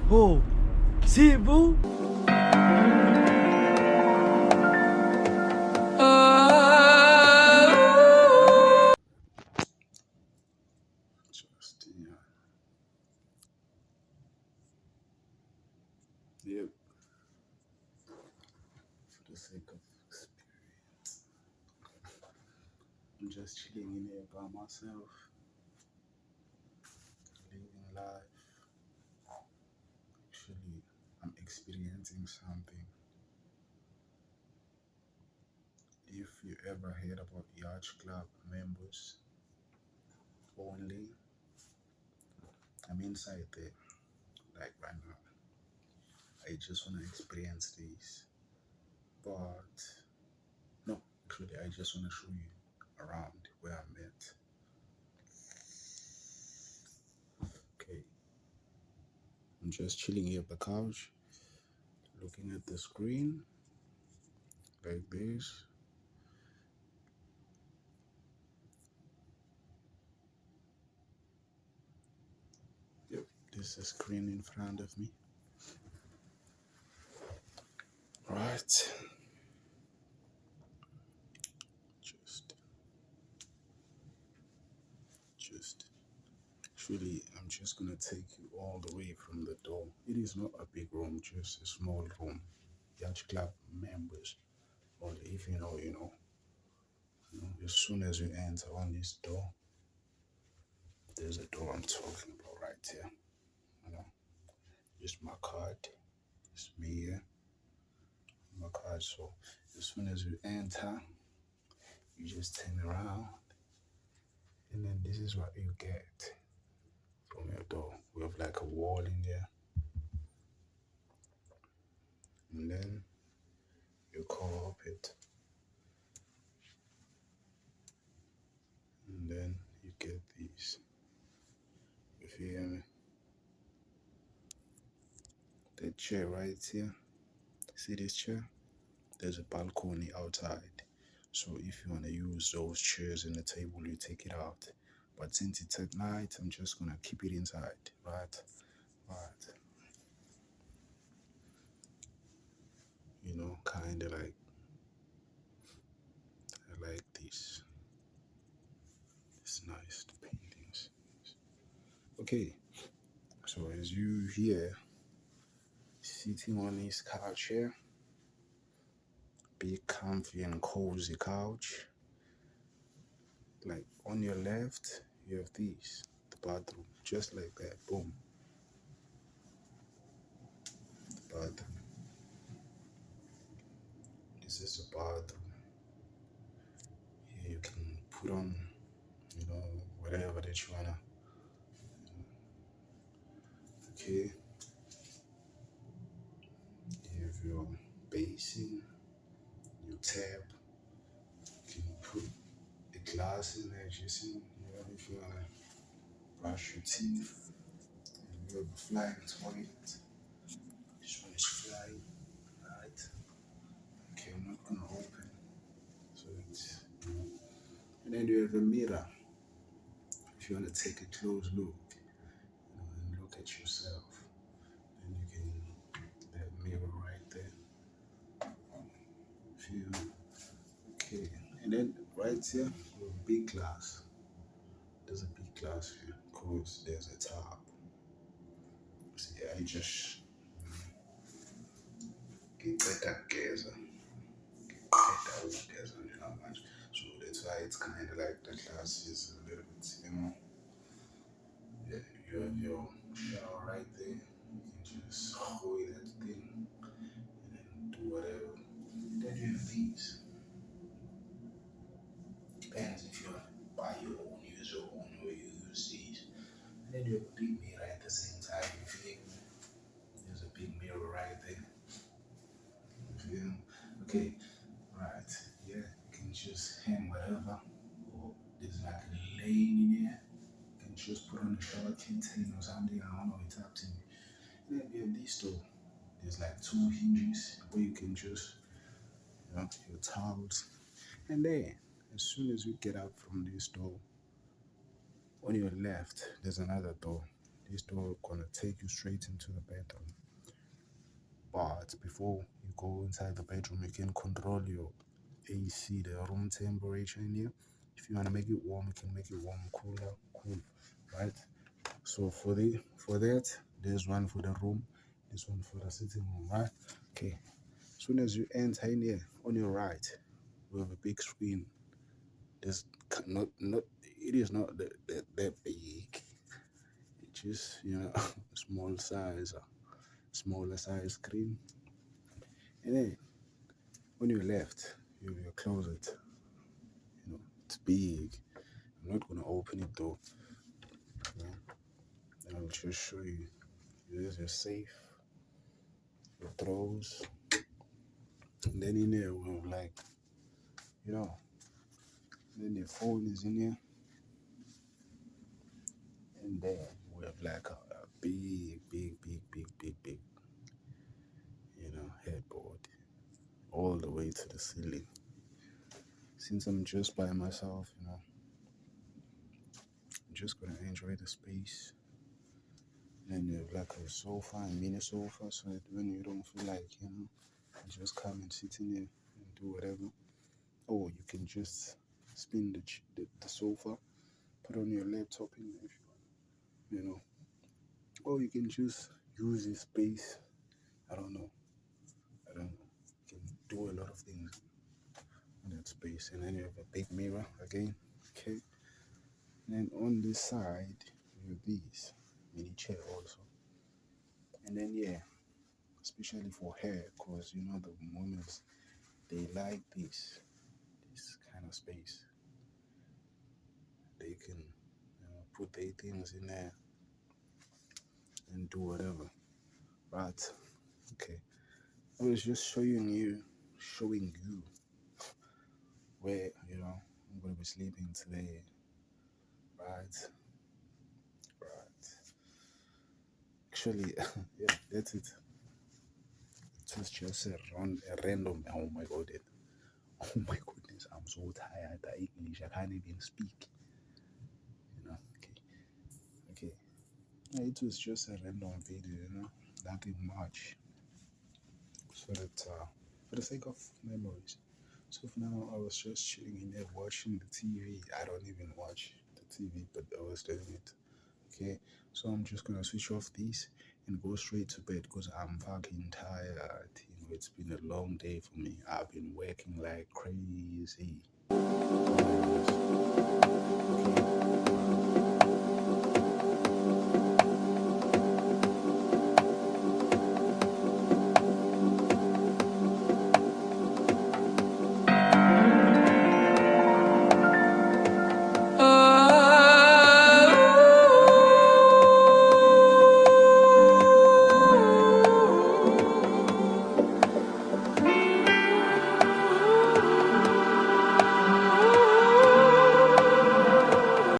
Oh, Sibu. Just, yeah. Yep. For the sake of experience, I'm just chilling in here by myself, living life. Actually, I'm experiencing something. If you ever heard about Yacht Club members only, I'm inside there, like right now. I just want to experience this. But, no, actually, I just want to show you around where I'm at. Okay, I'm just chilling here at the couch, looking at the screen like this. Yep, this is a screen in front of me. Right. Just, just. Actually, I'm just gonna take you all the way from the door. It is not a big room, just a small room. Yacht Club members. Only if you know, you know. As soon as you enter on this door, there's a door I'm talking about right here. You know, just my card. It's me here. My card. So as soon as you enter, you just turn around, and then this is what you get from your door. We have like a wall in there, and then you call up it, and then you get these. If you hear me, the chair right here. See this chair? There's a balcony outside. So if you want to use those chairs and the table, you take it out. But since it's at night, I'm just gonna keep it inside, right? Right. You know, kinda like I like this. It's nice, the paintings. Okay, so as you here sitting on this couch here, big comfy and cozy couch. Like on your left, you have this, the bathroom, just like that. Boom, the bathroom. This is the bathroom. Here you can put on, whatever that you wanna. Okay, you have your basin, your tap. You can put a glass in there, just if you wanna brush your teeth. And you have a flying toilet. This one is flying, right? Okay, I'm not gonna open. So it's, and then you have a mirror. If you want to take a close look, and look at yourself, then you can, that mirror right there. Feel okay. And then right here, you have a big glass. There's a big glass here, because there's a top. See, I just get that together. Get that all together, you know much. So that's why it's kind of like the glass is a little bit, yeah, you have your shower right there. You can just hold that thing and then do whatever. Then you have these. Depends if you want to buy your own, use your own, or you use these. And then you have a big mirror at the same time. You feel me? There's a big mirror right there. You feel me? Okay, right. Yeah, you can just hang whatever. Or there's like a lane in here. You can just put on a shower curtain or something. I don't know, it's up to you. Then you have these two. There's like two hinges where you can just, your towels. And then, as soon as you get out from this door, on your left, there's another door. This door gonna take you straight into the bedroom. But before you go inside the bedroom, you can control your AC, the room temperature in here. If you wanna make it warm, you can make it warm, cooler, cool, right? So for that, there's one for the room, this one for the sitting room, right? Okay. As soon as you enter in here, on your right, we have a big screen. There's not it is not that big. It's just small size, smaller size screen. And then on your left, you have your closet. It's big. I'm not gonna open it though. I'll just show you. There's your safe, your drawers, and then in there we have like, you know, then your phone is in here, and then we have like a big, headboard all the way to the ceiling. Since I'm just by myself, I'm just gonna enjoy the space. And you have like a sofa, a mini sofa, so that when you don't feel like, you just come and sit in here and do whatever. Or you can just spin the sofa, put on your laptop in there if you want, Or you can just use this space. I don't know. You can do a lot of things in that space. And then you have a big mirror again. Okay. And then on this side, you have these mini chair also. And then especially for hair, because the women they like this kind of space. They can put their things in there and do whatever. But okay, I was just showing you where I'm gonna be sleeping today. Right, right. Actually, yeah, that's it. It was just a random. Oh my god, oh my goodness, I'm so tired. The English, I can't even speak. Okay, okay. Yeah, it was just a random video, nothing much. So that for the sake of memories. So for now, I was just chilling in there watching the TV. I don't even watch the TV, but I was doing it. Okay, so I'm just gonna switch off these and go straight to bed because I'm fucking tired. It's been a long day for me. I've been working like crazy. Okay.